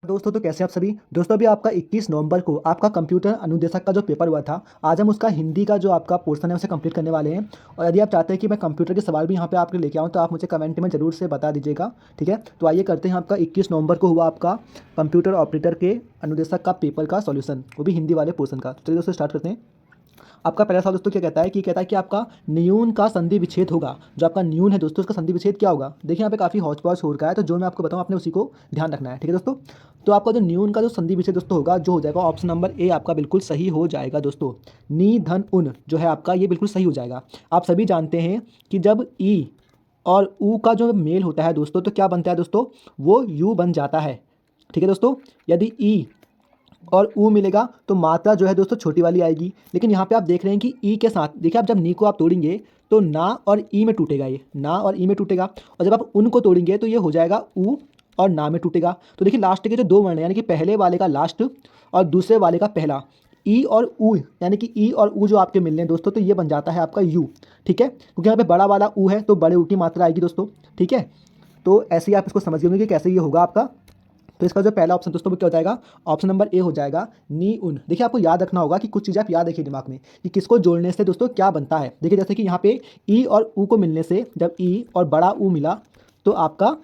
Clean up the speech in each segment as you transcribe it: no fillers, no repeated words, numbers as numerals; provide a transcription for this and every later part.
दोस्तों तो कैसे आप सभी दोस्तों अभी आपका 21 नवंबर को आपका कंप्यूटर अनुदेशक का जो पेपर हुआ था। आज हम उसका हिंदी का जो आपका पोर्शन है उसे कंप्लीट करने वाले हैं। और यदि आप चाहते हैं कि मैं कंप्यूटर के सवाल भी यहाँ पे आपके लेके आऊँ तो आप मुझे कमेंट में जरूर से बता दीजिएगा। ठीक है, तो आइए करते हैं। आपका 21 नवंबर को हुआ आपका कंप्यूटर ऑपरेटर के अनुदेशक का पेपर का सॉल्यूशन, वो भी हिंदी वाले पोर्शन का। तो चलिए दोस्तों स्टार्ट करते हैं। आपका पहला सवाल दोस्तों क्या कहता है कि आपका न्यून का संधि विच्छेद होगा। जो आपका न्यून है दोस्तों उसका संधि विच्छेद क्या होगा। देखिए यहाँ पे काफ़ी हौच पौच हो रखा है, तो जो मैं आपको बताऊँ आपने उसी को ध्यान रखना है। ठीक है दोस्तों, तो आपका जो न्यून का जो संधि विच्छेद दोस्तों होगा जो हो जाएगा ऑप्शन नंबर ए आपका बिल्कुल सही हो जाएगा दोस्तों। नी धन उन जो है आपका ये बिल्कुल सही हो जाएगा। आप सभी जानते हैं कि जब ई और ऊ का जो मेल होता है दोस्तों तो क्या बनता है दोस्तों, वो यू बन जाता है। ठीक है दोस्तों, यदि ई और ऊ मिलेगा तो मात्रा जो है दोस्तों छोटी वाली आएगी। लेकिन यहाँ पे आप देख रहे हैं कि ई के साथ देखिए, आप जब नी को आप तोड़ेंगे तो ना और ई में टूटेगा, ये ना और ई में टूटेगा। और जब आप उन को तोड़ेंगे तो ये हो जाएगा ऊ और ना में टूटेगा। तो देखिए लास्ट के जो दो वर्ण हैं यानी कि पहले वाले का लास्ट और दूसरे वाले का पहला, ई और ऊ यानी कि ई और ऊ जो आपके मिल रहे हैं दोस्तों तो ये बन जाता है आपका यू। ठीक है, क्योंकि यहाँ पे बड़ा वाला ऊ है तो बड़े ऊ की मात्रा आएगी दोस्तों। ठीक है, तो ऐसे ही आप इसको समझ होंगे कि कैसे ये होगा आपका। तो इसका जो पहला ऑप्शन दोस्तों वो क्या हो जाएगा, ऑप्शन नंबर ए हो जाएगा नी उन। देखिए आपको याद रखना होगा कि कुछ चीज़ें आप याद रखिए दिमाग में कि किसको जोड़ने से दोस्तों क्या बनता है। देखिए जैसे कि यहाँ पे ई और ऊ को मिलने से, जब ई और बड़ा ऊ मिला तो आपका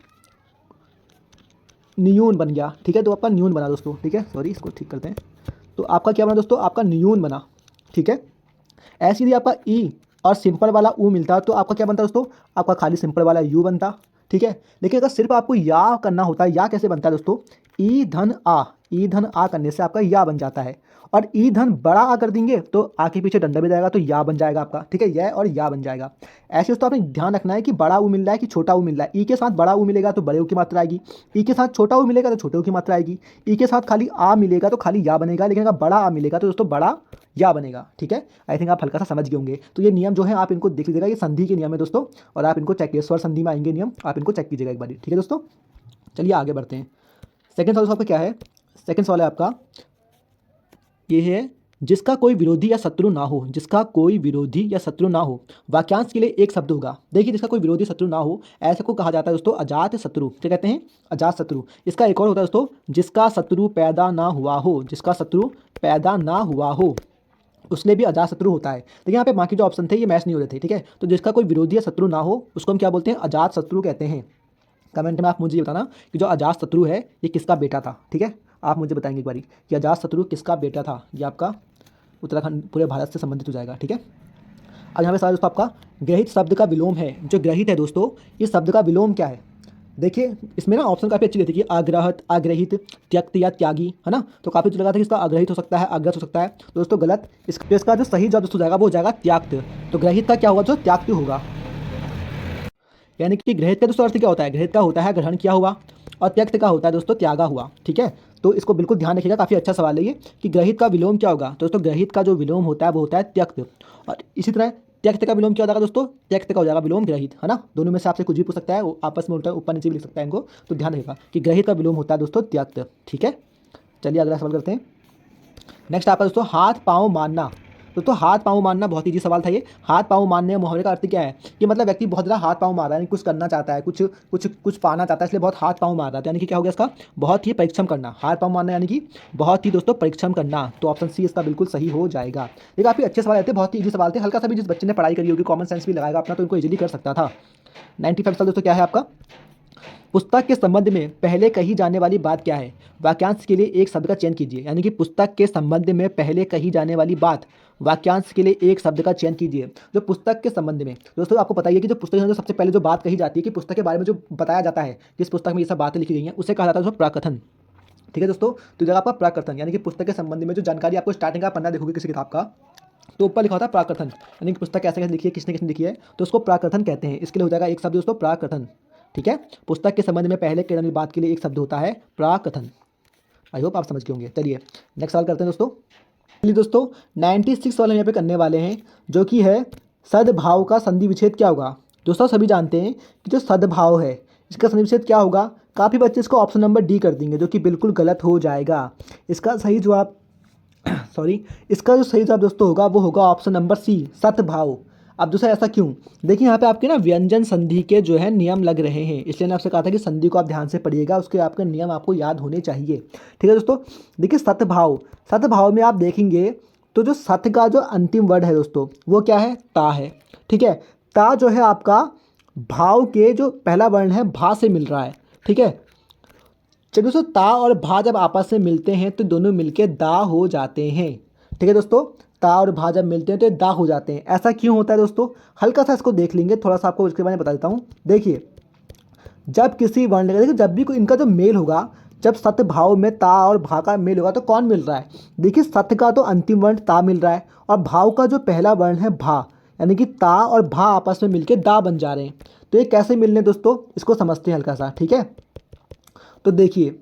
नियून बन गया। ठीक है, तो आपका न्यून बना दोस्तों। ठीक है, सॉरी इसको ठीक करते हैं। तो आपका क्या बना दोस्तों, आपका नियून बना। ठीक है, ऐसे यदि आपका ई और सिंपल वाला ऊ मिलता तो आपका क्या बनता दोस्तों, आपका खाली सिंपल वाला यू बनता। ठीक है, लेकिन अगर सिर्फ आपको या करना होता है, या कैसे बनता है दोस्तों, ई धन आ, ई धन आ करने से आपका या बन जाता है। और ई धन बड़ा आ कर देंगे तो आ के पीछे डंडा भी जाएगा तो या बन जाएगा आपका। ठीक है, यह और या बन जाएगा। ऐसे दोस्तों आपने ध्यान रखना है कि बड़ा ऊ मिल रहा है कि छोटा ऊ मिल रहा है। ई के साथ बड़ा ऊ मिलेगा तो बड़े ऊ की मात्रा आएगी, ई के साथ छोटा ऊ मिलेगा तो छोटे ऊ की मात्रा आएगी, ई के साथ खाली आ मिलेगा तो खाली या बनेगा, लेकिन अगर बड़ा आ मिलेगा तो दोस्तों बड़ा या बनेगा। ठीक है, आई थिंक आप हल्का सा समझ गए होंगे। तो ये नियम जो है आप इनको देख लीजिएगा, ये संधि के नियम है दोस्तों। और आप इनको चेक कीजिए, स्वर संधि में आएंगे नियम, आप इनको चेक कीजिएगा एक बार। ठीक है दोस्तों, चलिए आगे बढ़ते हैं। सेकंड सवाल आपका क्या है, सेकंड सवाल है आपका ये है, जिसका कोई विरोधी या शत्रु ना हो, जिसका कोई विरोधी या शत्रु ना हो वाक्यांश के लिए एक शब्द होगा। देखिए जिसका कोई विरोधी शत्रु ना हो ऐसे को कहा जाता है दोस्तों अजात शत्रु। क्या कहते हैं, अजात शत्रु। इसका एक और होता है दोस्तों, जिसका शत्रु पैदा ना हुआ हो, जिसका शत्रु पैदा ना हुआ हो उसने भी अजात शत्रु होता है। देखिए यहाँ पे बाकी जो ऑप्शन थे ये मैच नहीं हो रहे थे। ठीक है, तो जिसका कोई विरोधी या शत्रु ना हो उसको हम क्या बोलते हैं, अजात शत्रु कहते हैं। कमेंट में आप मुझे ये बताना कि जो अजात शत्रु है ये किसका बेटा था। ठीक है, आप मुझे बताएंगे एक बारी कि अजात शत्रु किसका बेटा था। ये आपका उत्तराखंड पूरे भारत से संबंधित हो जाएगा। ठीक है, अब यहाँ पे सवाल दोस्तों आपका ग्रहित शब्द का विलोम है। जो ग्रहित है दोस्तों इस शब्द का विलोम क्या है। देखिए इसमें ना ऑप्शन काफ़ी अच्छी रहती है कि अग्रहित, अग्रहित, त्यक्त या त्यागी, है ना। तो काफ़ी तो लगा था कि इसका अग्रहित हो सकता है, अग्रत हो सकता है। तो दोस्तों गलत, इसका जो सही जवाब दोस्तों जाएगा वो हो जाएगा त्याक्त। तो ग्रहित का क्या होगा जो त्याक्त होगा। यानी कि ग्रहित का दोस्तों अर्थ क्या होता है, ग्रहित का होता है ग्रहण किया हुआ और त्यक्त का होता है दोस्तों त्यागा हुआ। ठीक है, तो इसको बिल्कुल ध्यान रखिएगा, काफ़ी अच्छा सवाल है ये कि ग्रहित का विलोम क्या होगा। तो दोस्तों ग्रहित का जो विलोम होता है वो होता है त्यक्त। और इसी तरह त्यक्त का विलोम क्या हो जाएगा दोस्तों, त्यक्त का हो जाएगा विलोम ग्रहित, है ना। दोनों में से आपसे कुछ भी पूछ सकता है, वो आपस में उल्टा ऊपर नीचे भी लिख सकता है इनको। तो ध्यान रखिएगा कि ग्रहित का विलोम होता है दोस्तों त्यक्त। ठीक है, चलिए अगला सवाल करते हैं। नेक्स्ट आपका दोस्तों हाथ पाँव मारना। दोस्तों हाथ पाँव मारना बहुत ईजी सवाल था ये। हाथ पाँव मारने मुहावरे का अर्थ क्या है कि मतलब व्यक्ति बहुत ज़्यादा हाथ पाँव मार रहा है, कुछ करना चाहता है, कुछ कुछ कुछ पाना चाहता है, इसलिए बहुत हाथ पाँव मार रहा है। तो यानी कि क्या हो गया इसका, बहुत ही परिश्रम करना। हाथ पाँव मारना यानी कि बहुत ही दोस्तों परिश्रम करना। तो ऑप्शन सी इसका बिल्कुल सही हो जाएगा। ये काफ़ी अच्छे सवाल थे, बहुत ही ईजी सवाल थे। हल्का सा भी जिस बच्चे ने पढ़ाई करी होगी, कॉमन सेंस भी लगाएगा अपना, तो इनको इजीली कर सकता था। 95 साल दोस्तों क्या है आपका, पुस्तक के संबंध में पहले कही जाने वाली बात क्या है। वाक्यांश के लिए एक शब्द का चयन कीजिए। यानी कि पुस्तक के संबंध में पहले कही जाने वाली बात, वाक्यांश के लिए एक शब्द का चयन कीजिए। जो पुस्तक के संबंध में दोस्तों आपको पता ही है कि जो पुस्तक में जो सबसे पहले जो बात कही जाती है कि पुस्तक के बारे में जो बताया जाता है, जिस पुस्तक में ये सब बातें लिखी गई हैं उसे कहा जाता है प्रकथन। ठीक है दोस्तों, तो जगह आपका प्रकथन यानी कि पुस्तक के संबंध में जो जानकारी आपको स्टार्टिंग का पन्ना देखोगे किसी किताब का तो ऊपर लिखा होता है प्राकथन। यानी कि पुस्तक कैसे कैसे लिखी है, किसने किसने लिखी है, तो उसको प्राकथन कहते हैं। इसके लिए हो जाएगा एक शब्द दोस्तों प्राकथन। ठीक है, पुस्तक के संबंध में पहले कहने वाली बात के लिए एक शब्द होता है प्राकथन। आई होप आप समझ गए होंगे। चलिए नेक्स्ट सवाल करते हैं दोस्तों। चलिए दोस्तों 96 सवाल हम यहाँ पे करने वाले हैं, जो कि है सद्भाव का संधि विच्छेद क्या होगा। दोस्तों सभी जानते हैं कि जो सद्भाव है इसका संधि विच्छेद क्या होगा। काफ़ी बच्चे इसको ऑप्शन नंबर डी कर देंगे, जो कि बिल्कुल गलत हो जाएगा। इसका सही जवाब सॉरी, इसका जो सही जवाब दोस्तों होगा वो होगा ऑप्शन नंबर सी सतभाव। अब दूसरा ऐसा क्यों? देखिए यहाँ पे आपके ना व्यंजन संधि के जो है नियम लग रहे हैं, इसलिए मैंने आपसे कहा था कि संधि को आप ध्यान से पढ़िएगा, उसके आपके नियम आपको याद होने चाहिए। ठीक है दोस्तों, देखिए सतभाव, सतभाव में आप देखेंगे तो जो सत का जो अंतिम वर्ड है दोस्तों वो क्या है? ता है। ठीक है, ता जो है आपका भाव के जो पहला वर्ण है भा से मिल रहा है। ठीक है, चलिए दोस्तों, ता और भा जब आपस में मिलते हैं तो दोनों मिलके दा हो जाते हैं। ठीक है दोस्तों, ता और भा जब मिलते हैं तो ये दा हो जाते हैं। ऐसा क्यों होता है दोस्तों? हल्का सा इसको देख लेंगे, थोड़ा सा आपको इसके बारे में बता देता हूँ। देखिए, जब किसी वर्ण का, देखिए जब भी कोई इनका जो मेल होगा, जब सत भाव में ता और भा का मेल होगा तो कौन मिल रहा है? देखिए सत का तो अंतिम वर्ण ता मिल रहा है और भाव का जो पहला वर्ण है भा, यानी कि ता और भा आपस में मिलके दा बन जा रहे हैं। तो ये कैसे मिलने दोस्तों, इसको समझते हैं हल्का सा। ठीक है, तो देखिए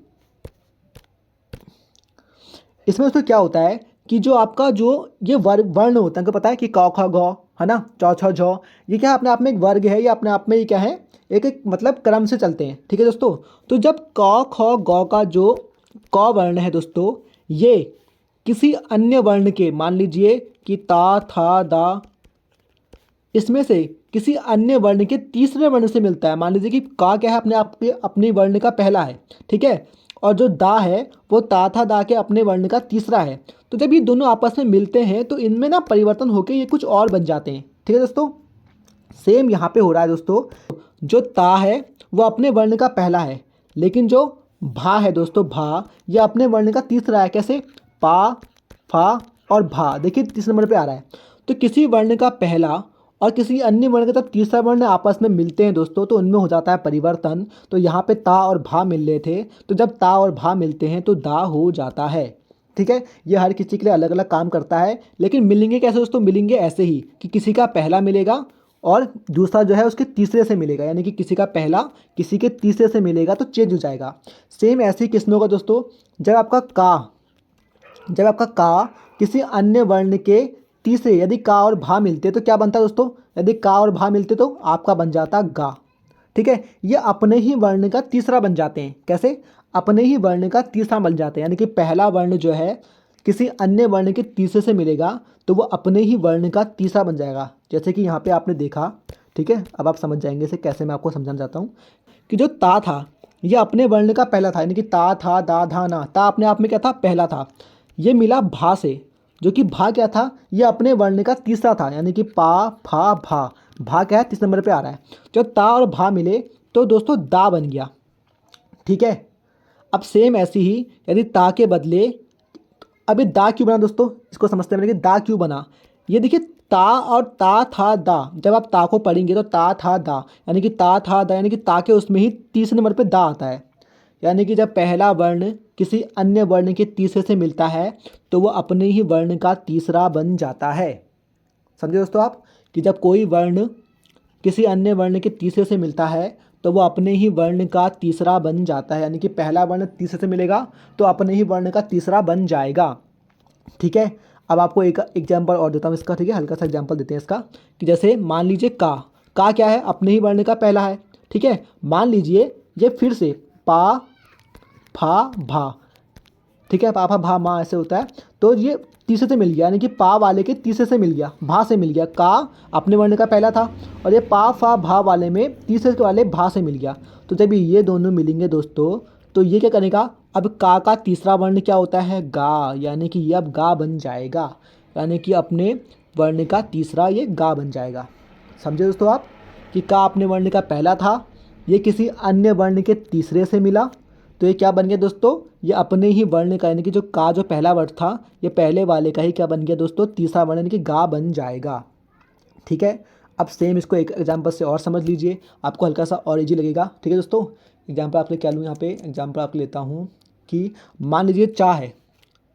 इसमें दोस्तों क्या होता है कि जो आपका जो ये वर्ग वर्ण होता है, आपको पता है कि क ख ग है ना, च छ झ, ये क्या अपने आप में एक वर्ग है, ये अपने आप में ये क्या है, एक एक मतलब क्रम से चलते हैं। ठीक है दोस्तों, तो जब क ख ग का जो क वर्ण है दोस्तों, ये किसी अन्य वर्ण के, मान लीजिए कि ता था दा, इसमें से किसी अन्य वर्ण के तीसरे वर्ण से मिलता है। मान लीजिए कि का क्या है, अपने आप के अपने वर्ण का पहला है। ठीक है, और जो दा है वो ता था दा के अपने वर्ण का तीसरा है। तो जब ये दोनों आपस में मिलते हैं तो इनमें ना परिवर्तन होकर ये कुछ और बन जाते हैं। ठीक है दोस्तों, सेम यहाँ पे हो रहा है दोस्तों। जो ता है वो अपने वर्ण का पहला है, लेकिन जो भा है दोस्तों, भा ये अपने वर्ण का तीसरा है। कैसे? पा, फा और भा, देखिए तीसरे नंबर पे आ रहा है। तो किसी वर्ण का पहला और किसी अन्य वर्ण का जब तीसरा वर्ण आपस में मिलते हैं दोस्तों तो उनमें हो जाता है परिवर्तन। तो यहाँ पे ता और भा मिल रहे थे, तो जब ता और भा मिलते हैं तो दा हो जाता है। ठीक है, ये हर किसी के लिए अलग अलग काम करता है, लेकिन मिलेंगे कैसे दोस्तों? मिलेंगे ऐसे ही कि किसी का पहला मिलेगा और दूसरा जो है उसके तीसरे से मिलेगा, यानी कि किसी का पहला किसी के तीसरे से मिलेगा तो चेंज हो जाएगा। सेम ऐसे ही किसमें होगा दोस्तों? जब आपका का किसी अन्य वर्ण के तीसरे, यदि का और भा मिलते तो क्या बनता है दोस्तों? यदि का और भा मिलते तो आपका बन जाता गा। ठीक है, ये अपने ही वर्ण का तीसरा बन जाते हैं। कैसे? अपने ही वर्ण का तीसरा बन जाते हैं, यानी कि पहला वर्ण जो है किसी अन्य वर्ण के तीसरे से मिलेगा तो वो अपने ही वर्ण का तीसरा बन जाएगा। जैसे कि यहाँ पे आपने देखा। ठीक है, अब आप समझ जाएंगे इसे कैसे, मैं आपको समझाना चाहता हूँ कि जो ता था ये अपने वर्ण का पहला था, यानी कि ता था दा धा ना, ता अपने आप में क्या था? पहला था। ये मिला भा से, जो कि भा क्या था? ये अपने वर्ण का तीसरा था, यानी कि पा फा भा, भा क्या है? तीसरे नंबर पे आ रहा है। जब ता और भा मिले तो दोस्तों दा बन गया। ठीक है, अब सेम ऐसी ही यदि ता के बदले, अभी दा क्यों बना दोस्तों, इसको समझते हैं कि दा क्यों बना। ये देखिए ता और ता था दा, जब आप ता को पढ़ेंगे तो ता था दा, यानी कि ता था दा, यानी कि ता के उसमें ही तीसरे नंबर पे दा आता है। यानी कि जब पहला वर्ण किसी अन्य वर्ण के तीसरे से मिलता है तो वो अपने ही वर्ण का तीसरा बन जाता है। समझे दोस्तों आप, कि जब कोई वर्ण किसी अन्य वर्ण के तीसरे से मिलता है तो वो अपने ही वर्ण का तीसरा बन जाता है, यानी कि पहला वर्ण तीसरे से मिलेगा तो अपने ही वर्ण का तीसरा बन जाएगा। ठीक है, अब आपको एक एग्जाम्पल और देता हूँ इसका। ठीक है, हल्का सा एग्जाम्पल देते हैं इसका, कि जैसे मान लीजिए का क्या है? अपने ही वर्ण का पहला है। ठीक है, मान लीजिए ये फिर से पा फा भा, ठीक है, पा फा भा मा ऐसे होता है। तो ये तीसरे से मिल गया, यानी कि पा वाले के तीसरे से मिल गया, भा से मिल गया। का अपने वर्ण का पहला था और ये पा फा भा वाले में तीसरे वाले भा से मिल गया। तो जब ये दोनों मिलेंगे दोस्तों तो ये क्या करेगा? अब का तीसरा वर्ण क्या होता है? गा, यानी कि ये अब गा बन जाएगा, यानी कि अपने वर्ण का तीसरा ये गा बन जाएगा। समझे दोस्तों आप, कि का अपने वर्ण का पहला था, ये किसी अन्य वर्ण के तीसरे से मिला तो ये क्या बन गया दोस्तों? ये अपने ही वर्ण का, यानी कि जो का जो पहला वर्ण था ये पहले वाले का ही क्या बन गया दोस्तों? तीसरा वर्ण, यानी कि गा बन जाएगा। ठीक है, अब सेम इसको एक एग्जांपल से और समझ लीजिए, आपको हल्का सा और इजी लगेगा। ठीक है दोस्तों, एग्जांपल आपके क्या लूँ यहाँ पे? एग्जांपल आपके लेता हूँ कि मान लीजिए चा है।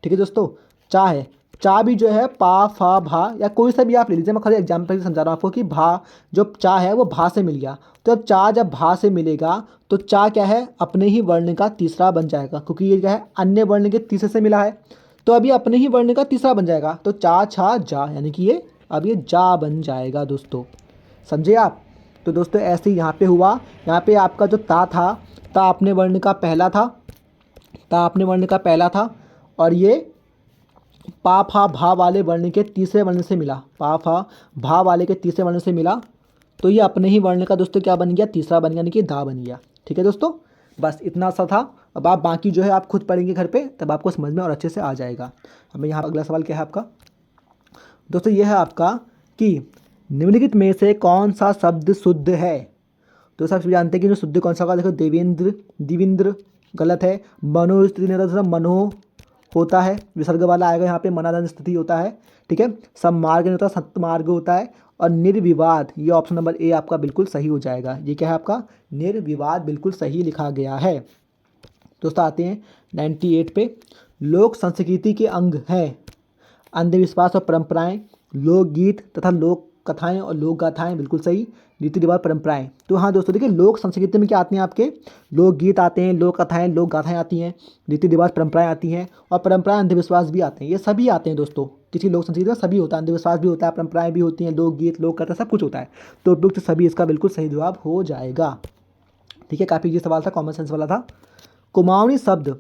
ठीक है दोस्तों, चा है, चा भी जो है पा फा भा या कोई सा भी आप ले लीजिए, मैं खाली एग्जाम्पल से समझा रहा हूँ आपको कि भा जो चा है वो भा से मिल गया। तो अब चा जब भा से मिलेगा तो चा क्या है? अपने ही वर्ण का तीसरा बन जाएगा, क्योंकि ये क्या है? अन्य वर्ण के तीसरे से मिला है तो अभी अपने ही वर्ण का तीसरा बन जाएगा। तो चा छा जा, यानी कि ये अब ये जा बन जाएगा दोस्तों। समझे आप? तो दोस्तों ऐसे ही यहाँ पे हुआ, यहाँ पे आपका जो ता था, ता अपने वर्ण का पहला था, ता अपने वर्ण का पहला था और ये पा फा भा वाले वर्ण के तीसरे वर्ण से मिला, पा फा भा वाले के तीसरे वर्ण से मिला तो ये अपने ही वर्ण का दोस्तों क्या बन गया, तीसरा बन गया, यानी कि दा बन गया। ठीक है दोस्तों, बस इतना सा था। अब आप बाकी जो है आप खुद पढ़ेंगे घर पे, तब आपको समझ में और अच्छे से आ जाएगा। अब यहाँ अगला सवाल क्या है आपका दोस्तों, ये है आपका कि निम्नलिखित में से कौन सा शब्द शुद्ध है। तो सब जानते हैं कि जो शुद्ध कौन सा होगा, देखो देवेंद्र, दिविंद्र गलत है। मनो स्थिति नहीं होता, मनो होता है, विसर्ग वाला आएगा यहाँ पे, मनादन स्थिति होता है। ठीक है, सम्मार्ग नहीं होता, सत्मार्ग होता है। और निर्विवाद, ये ऑप्शन नंबर ए आपका बिल्कुल सही हो जाएगा। ये क्या है आपका, निर्विवाद बिल्कुल सही लिखा गया है। दोस्तों आते हैं 98 पे। लोक संस्कृति के अंग हैं अंधविश्वास और परंपराएं, लोकगीत तथा लोक कथाएं और लोक गाथाएं, बिल्कुल सही। रीति रिवाज परंपराएं, तो हाँ दोस्तों देखिए, लोक संस्कृति में क्या आते हैं आपके, लोकगीत आते हैं, लोक कथाएं, लोक गाथाएं आती हैं, रीति रिवाज परंपराएं आती हैं, और परंपराएं अंधविश्वास भी आते हैं। ये सभी आते हैं दोस्तों, किसी लोक संस्कृति में सभी होता है, अंधविश्वास भी होता है, परंपराएं भी होती हैं, लोकगीत, लोक कथा, सब कुछ होता है। तो उपयुक्त सभी इसका बिल्कुल सही जवाब हो जाएगा। ठीक है, काफ़ी इजी सवाल था, कॉमन सेंस वाला था। कुमाऊनी शब्द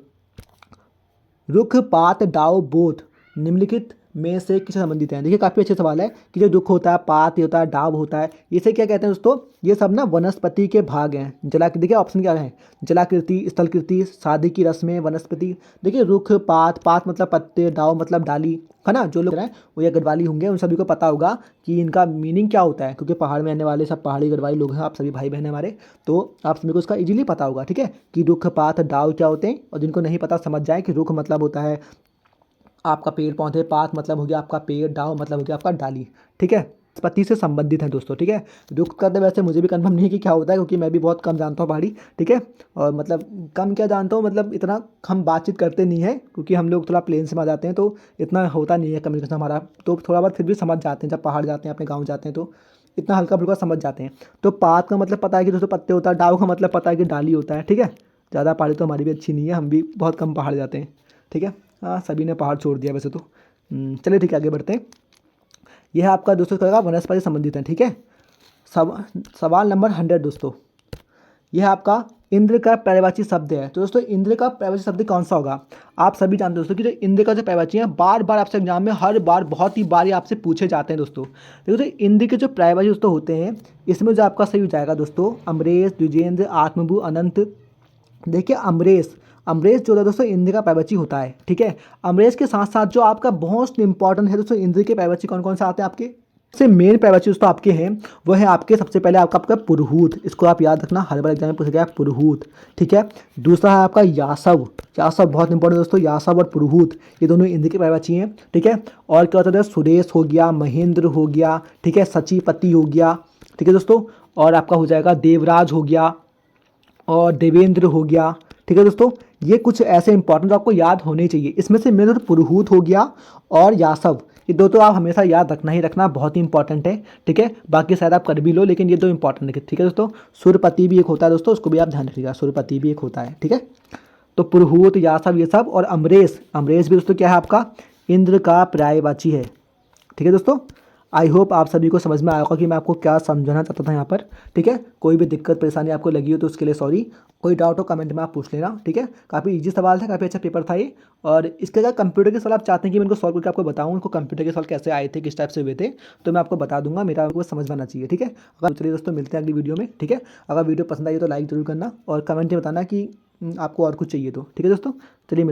रुख पात डाव बोध निम्नलिखित में से किससे संबंधित है। देखिए काफ़ी अच्छा सवाल है कि जो दुख होता है, पात होता है, डाव होता है, इसे क्या कहते हैं दोस्तों, ये सब ना वनस्पति के भाग हैं। देखिए ऑप्शन क्या है, जलाकृति, स्थलकृति, शादी की रस्में, वनस्पति। देखिए रुख पात, पात मतलब पत्ते, डाव मतलब डाली, है ना। जो लोग हैं वो ये गढ़वाली होंगे, उन सभी को पता होगा कि इनका मीनिंग क्या होता है, क्योंकि पहाड़ में रहने वाले सब पहाड़ी गढ़वाली लोग हैं, आप सभी भाई बहन हमारे, तो आप सभी को इसका इजीली पता होगा। ठीक है, कि रुख पात डाव क्या होते हैं, और जिनको नहीं पता समझ जाए कि रुख मतलब होता है आपका पेड़ पौधे, पात मतलब हो गया आपका पेड़, डाव मतलब हो गया आपका डाली। ठीक है, वनस्पति से संबंधित है दोस्तों। ठीक है, रुख का तो वैसे मुझे भी कंफर्म नहीं है कि क्या होता है, क्योंकि मैं भी बहुत कम जानता हूँ पहाड़ी। ठीक है, और मतलब कम क्या जानता हूँ, मतलब इतना हम बातचीत करते नहीं है, क्योंकि हम लोग थोड़ा प्लेन से में आ जाते हैं, तो इतना होता नहीं है कम्युनिकेशन हमारा। तो थोड़ा बहुत फिर भी समझ जाते हैं, जब पहाड़ जाते हैं, अपने गाँव जाते हैं, तो इतना हल्का फुल्का समझ जाते हैं। तो पात का मतलब पता है कि दोस्तों पत्ते होता है, डाव का मतलब पता है कि डाली होता है। ठीक है, ज़्यादा पहाड़ी तो हमारी भी अच्छी नहीं है, हम भी बहुत कम पहाड़ जाते हैं। ठीक है, हाँ सभी ने पहाड़ छोड़ दिया वैसे तो। चलिए ठीक है, आगे बढ़ते हैं। यह है आपका दोस्तों कहेगा वनस्पति से संबंधित है। ठीक है, सवाल नंबर 100 दोस्तों, यह आपका इंद्र का पर्यायवाची शब्द है। तो दोस्तों इंद्र का पर्यायवाची शब्द कौन सा होगा। आप सभी जानते हैं दोस्तों कि जो इंद्र का जो पर्यायवाची है, बार बार आपसे एग्जाम में हर बार बहुत ही बार ये आपसे पूछे जाते हैं दोस्तों। देखो तो इंद्र के जो पर्यायवाची दोस्तों होते हैं, इसमें जो आपका सही हो जाएगा दोस्तों, अमरेश, द्विजेंद्र, आत्मभू, अनंत। देखिए अमरेश, अमरेश जो होता है दोस्तों इंद्र का पर्यायवाची होता है। ठीक है, अमरेश के साथ साथ जो आपका बहुत इंपॉर्टेंट है दोस्तों, इंद्र के पर्यायवाची कौन कौन से आते हैं आपके, सबसे मेन पर्यायवाची दोस्तों आपके हैं, वो है आपके सबसे पहले आपका पुरहूत, इसको आप याद रखना, हर बार एग्जाम में पूछा गया है पुरहूत। ठीक है, दूसरा है आपका यासव, यासव बहुत इंपॉर्टेंट दोस्तों, यासव और पुरहूत ये दोनों इंद्र के पर्यायवाची हैं। ठीक है, और क्या होता है, सुरेश हो गया, महेंद्र हो गया, ठीक है, सचीपति हो गया। ठीक है दोस्तों, और आपका हो जाएगा देवराज हो गया, और देवेंद्र हो गया। ठीक है दोस्तों, ये कुछ ऐसे इंपॉर्टेंट आपको याद होने चाहिए। इसमें से मेरे तो पुरहूत हो गया और यासव, ये दो तो आप हमेशा याद रखना ही रखना, बहुत ही इंपॉर्टेंट है। ठीक है, बाकी शायद आप कर भी लो, लेकिन ये दो इंपॉर्टेंट है। ठीक है दोस्तों, सूर्यपति भी एक होता है दोस्तों, उसको भी आप ध्यान रखिएगा, सूर्यपति भी एक होता है। ठीक है, तो पुरहूत, यासव ये सब, और अमरेश, अमरेश भी दोस्तों क्या है आपका इंद्र का पर्यायवाची है। ठीक है दोस्तों, आई होप आप सभी को समझ में आया होगा कि मैं आपको क्या समझाना चाहता था यहाँ पर। ठीक है, कोई भी दिक्कत परेशानी आपको लगी हो तो उसके लिए सॉरी, कोई डाउट हो कमेंट में आप पूछ लेना। ठीक है, काफ़ी इजी सवाल था, काफ़ी अच्छा पेपर था ये। और इसके अगर कंप्यूटर के सवाल आप चाहते हैं कि मैं इनको सॉल्व करके आपको बताऊँ, उनको कंप्यूटर के सवाल कैसे आए थे, किस टाइप से हुए थे, तो मैं आपको बता दूंगा, मेरा आपको समझ में आना चाहिए। ठीक है, अगर चलिए दोस्तों मिलते हैं अगली वीडियो में। ठीक है, अगर वीडियो पसंद आई तो लाइक जरूर करना, और कमेंट में बताना कि आपको और कुछ चाहिए तो। ठीक है दोस्तों, चलिए।